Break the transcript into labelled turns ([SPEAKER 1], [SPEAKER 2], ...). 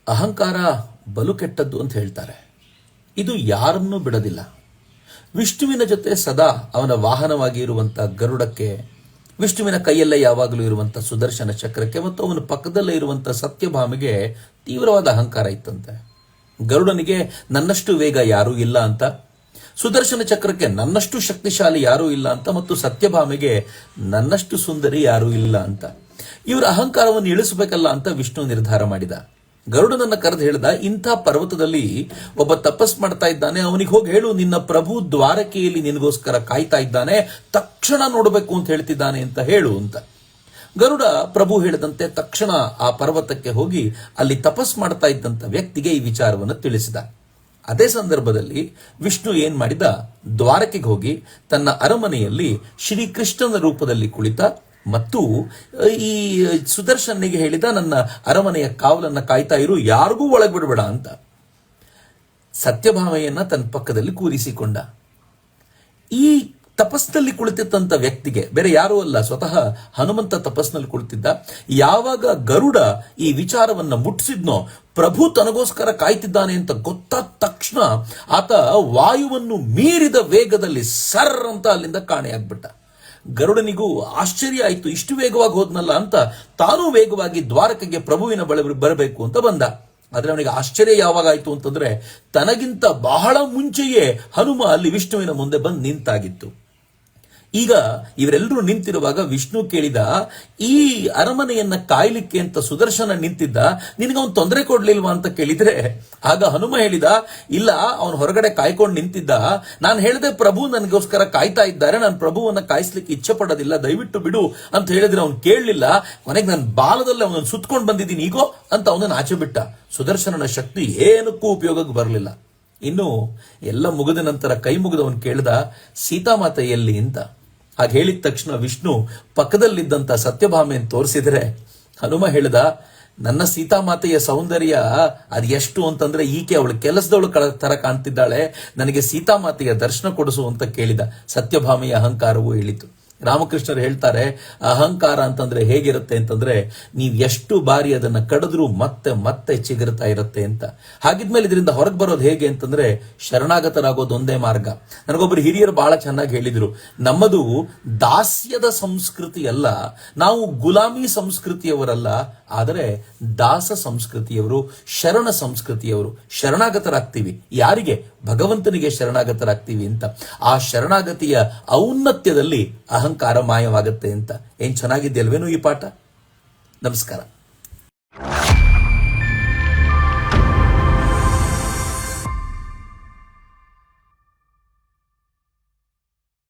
[SPEAKER 1] ಅಹಂಕಾರ ಬಲು ಕೆಟ್ಟದ್ದು ಅಂತ ಹೇಳ್ತಾರೆ. ಇದು ಯಾರನ್ನೂ ಬಿಡೋದಿಲ್ಲ. ವಿಷ್ಣುವಿನ ಜೊತೆ ಸದಾ ಅವನ ವಾಹನವಾಗಿ ಇರುವಂಥ ಗರುಡಕ್ಕೆ, ವಿಷ್ಣುವಿನ ಕೈಯಲ್ಲೇ ಯಾವಾಗಲೂ ಇರುವಂಥ ಸುದರ್ಶನ ಚಕ್ರಕ್ಕೆ ಮತ್ತು ಅವನ ಪಕ್ಕದಲ್ಲೇ ಇರುವಂಥ ಸತ್ಯಭಾಮಿಗೆ ತೀವ್ರವಾದ ಅಹಂಕಾರ ಇತ್ತಂತೆ. ಗರುಡನಿಗೆ ನನ್ನಷ್ಟು ವೇಗ ಯಾರೂ ಇಲ್ಲ ಅಂತ, ಸುದರ್ಶನ ಚಕ್ರಕ್ಕೆ ನನ್ನಷ್ಟು ಶಕ್ತಿಶಾಲಿ ಯಾರೂ ಇಲ್ಲ ಅಂತ, ಮತ್ತು ಸತ್ಯಭಾಮಿಗೆ ನನ್ನಷ್ಟು ಸುಂದರಿ ಯಾರೂ ಇಲ್ಲ ಅಂತ. ಇವರ ಅಹಂಕಾರವನ್ನು ಇಳಿಸಬೇಕಲ್ಲ ಅಂತ ವಿಷ್ಣು ನಿರ್ಧಾರ ಮಾಡಿದ. ಗರುಡನನ್ನ ಕರೆದು ಹೇಳ್ದ, ಇಂಥ ಪರ್ವತದಲ್ಲಿ ಒಬ್ಬ ತಪಸ್ ಮಾಡ್ತಾ ಇದ್ದಾನೆ, ಅವನಿಗೆ ಹೋಗಿ ಹೇಳು ನಿನ್ನ ಪ್ರಭು ದ್ವಾರಕೆಯಲ್ಲಿ ನಿನಗೋಸ್ಕರ ಕಾಯ್ತಾ ಇದ್ದಾನೆ, ತಕ್ಷಣ ನೋಡಬೇಕು ಅಂತ ಹೇಳ್ತಿದ್ದಾನೆ ಅಂತ ಹೇಳು ಅಂತ. ಗರುಡ ಪ್ರಭು ಹೇಳಿದಂತೆ ತಕ್ಷಣ ಆ ಪರ್ವತಕ್ಕೆ ಹೋಗಿ ಅಲ್ಲಿ ತಪಸ್ ಮಾಡ್ತಾ ಇದ್ದಂತ ವ್ಯಕ್ತಿಗೆ ಈ ವಿಚಾರವನ್ನು ತಿಳಿಸಿದ. ಅದೇ ಸಂದರ್ಭದಲ್ಲಿ ವಿಷ್ಣು ಏನ್ ಮಾಡಿದ, ದ್ವಾರಕೆಗೆ ಹೋಗಿ ತನ್ನ ಅರಮನೆಯಲ್ಲಿ ಶ್ರೀಕೃಷ್ಣನ ರೂಪದಲ್ಲಿ ಕುಳಿತ ಮತ್ತು ಈ ಸುದರ್ಶನಿಗೆ ಹೇಳಿದ, ನನ್ನ ಅರಮನೆಯ ಕಾವಲನ್ನ ಕಾಯ್ತಾ ಇರು, ಯಾರಿಗೂ ಒಳಗೆ ಬಿಡಬೇಡ ಅಂತ. ಸತ್ಯಭಾಮೆಯನ್ನ ತನ್ನ ಪಕ್ಕದಲ್ಲಿ ಕೂರಿಸಿಕೊಂಡ. ಈ ತಪಸ್ನಲ್ಲಿ ಕುಳಿತಿದ್ದಂತ ವ್ಯಕ್ತಿಗೆ ಬೇರೆ ಯಾರೂ ಅಲ್ಲ, ಸ್ವತಃ ಹನುಮಂತ ತಪಸ್ನಲ್ಲಿ ಕುಳಿತಿದ್ದ. ಯಾವಾಗ ಗರುಡ ಈ ವಿಚಾರವನ್ನ ಮುಟ್ಟಿಸಿದ್ನೋ, ಪ್ರಭು ತನಗೋಸ್ಕರ ಕಾಯ್ತಿದ್ದಾನೆ ಅಂತ ಗೊತ್ತಾದ ತಕ್ಷಣ ಆತ ವಾಯುವನ್ನು ಮೀರಿದ ವೇಗದಲ್ಲಿ ಸರ್ ಅಂತ ಅಲ್ಲಿಂದ ಕಾಣೆಯಾಗ್ಬಿಟ್ಟ. ಗರುಡನಿಗೂ ಆಶ್ಚರ್ಯ ಆಯಿತು, ಇಷ್ಟು ವೇಗವಾಗಿ ಹೋದ್ನಲ್ಲ ಅಂತ. ತಾನೂ ವೇಗವಾಗಿ ದ್ವಾರಕೆಗೆ ಪ್ರಭುವಿನ ಬಳಿ ಬರಬೇಕು ಅಂತ ಬಂದ. ಆದ್ರೆ ಅವನಿಗೆ ಆಶ್ಚರ್ಯ ಯಾವಾಗ ಆಯ್ತು ಅಂತಂದ್ರೆ, ತನಗಿಂತ ಬಹಳ ಮುಂಚೆಯೇ ಹನುಮ ಅಲ್ಲಿ ವಿಷ್ಣುವಿನ ಮುಂದೆ ಬಂದು ನಿಂತಾಗಿತ್ತು. ಈಗ ಇವರೆಲ್ಲರೂ ನಿಂತಿರುವಾಗ ವಿಷ್ಣು ಕೇಳಿದ, ಈ ಅರಮನೆಯನ್ನ ಕಾಯ್ಲಿಕ್ಕೆ ಅಂತ ಸುದರ್ಶನ ನಿಂತಿದ್ದ, ನಿನಗವನು ತೊಂದರೆ ಕೊಡ್ಲಿಲ್ವಾ ಅಂತ ಕೇಳಿದ್ರೆ, ಆಗ ಹನುಮ ಹೇಳಿದ, ಇಲ್ಲ, ಅವನು ಹೊರಗಡೆ ಕಾಯ್ಕೊಂಡು ನಿಂತಿದ್ದ. ನಾನು ಹೇಳಿದೆ ಪ್ರಭು ನನಗೋಸ್ಕರ ಕಾಯ್ತಾ ಇದ್ದಾರೆ, ನಾನು ಪ್ರಭುವನ್ನ ಕಾಯಿಸ್ಲಿಕ್ಕೆ ಇಚ್ಛೆ ಪಡೋದಿಲ್ಲ, ದಯವಿಟ್ಟು ಬಿಡು ಅಂತ ಹೇಳಿದ್ರೆ ಅವನು ಕೇಳಲಿಲ್ಲ. ಕೊನೆಗೆ ನನ್ನ ಬಾಲದಲ್ಲಿ ಅವನನ್ನು ಸುತ್ಕೊಂಡು ಬಂದಿದ್ದೀನಿ ಈಗೋ ಅಂತ ಅವನನ್ನು ಆಚೆ ಬಿಟ್ಟ. ಸುದರ್ಶನನ ಶಕ್ತಿ ಏನಕ್ಕೂ ಉಪಯೋಗಕ್ಕೆ ಬರಲಿಲ್ಲ. ಇನ್ನು ಎಲ್ಲ ಮುಗಿದ ನಂತರ ಕೈ ಮುಗಿದವನು ಕೇಳಿದ, ಸೀತಾಮಾತೆ ಎಲ್ಲಿ ಅಂತ. ಹಾಗೆ ಹೇಳಿದ ತಕ್ಷಣ ವಿಷ್ಣು ಪಕ್ಕದಲ್ಲಿದ್ದಂತ ಸತ್ಯಭಾಮೆಯನ್ನು ತೋರಿಸಿದರೆ, ಹನುಮ ಹೇಳಿದ, ನನ್ನ ಸೀತಾಮಾತೆಯ ಸೌಂದರ್ಯ ಅದು ಎಷ್ಟು ಅಂತಂದ್ರೆ, ಈಕೆ ಅವಳು ಕೆಲಸದವಳು ತರ ಕಾಣ್ತಿದ್ದಾಳೆ, ನನಗೆ ಸೀತಾಮಾತೆಯ ದರ್ಶನ ಕೊಡಿಸು ಅಂತ ಕೇಳಿದ. ಸತ್ಯಭಾಮೆಯ ಅಹಂಕಾರವೂ ಹೇಳಿತು. ರಾಮಕೃಷ್ಣರು ಹೇಳ್ತಾರೆ, ಅಹಂಕಾರ ಅಂತಂದ್ರೆ ಹೇಗಿರುತ್ತೆ ಅಂತಂದ್ರೆ, ನೀವು ಎಷ್ಟು ಬಾರಿ ಅದನ್ನ ಕಡಿದ್ರೂ ಮತ್ತೆ ಮತ್ತೆ ಚಿಗುರ್ತಾ ಇರುತ್ತೆ ಅಂತ. ಹಾಗಿದ್ಮೇಲೆ ಇದರಿಂದ ಹೊರಗೆ ಬರೋದು ಹೇಗೆ ಅಂತಂದ್ರೆ, ಶರಣಾಗತರಾಗೋದು ಒಂದೇ ಮಾರ್ಗ. ನನಗೊಬ್ಬರು ಹಿರಿಯರು ಬಹಳ ಚೆನ್ನಾಗಿ ಹೇಳಿದ್ರು, ನಮ್ಮದು ದಾಸ್ಯದ ಸಂಸ್ಕೃತಿ ಅಲ್ಲ, ನಾವು ಗುಲಾಮಿ ಸಂಸ್ಕೃತಿಯವರಲ್ಲ, ಆದರೆ ದಾಸ ಸಂಸ್ಕೃತಿಯವರು, ಶರಣ ಸಂಸ್ಕೃತಿಯವರು. ಶರಣಾಗತರಾಗ್ತೀವಿ ಯಾರಿಗೆ? ಭಗವಂತನಿಗೆ ಶರಣಾಗತರಾಗ್ತೀವಿ ಅಂತ. ಆ ಶರಣಾಗತಿಯ ಔನ್ನತ್ಯದಲ್ಲಿ ಅಹಂಕಾರ ಮಾಯವಾಗುತ್ತೆ ಅಂತ. ಏನ್ ಚೆನ್ನಾಗಿದೆಯಲ್ವೇನು ಈ ಪಾಠ. ನಮಸ್ಕಾರ.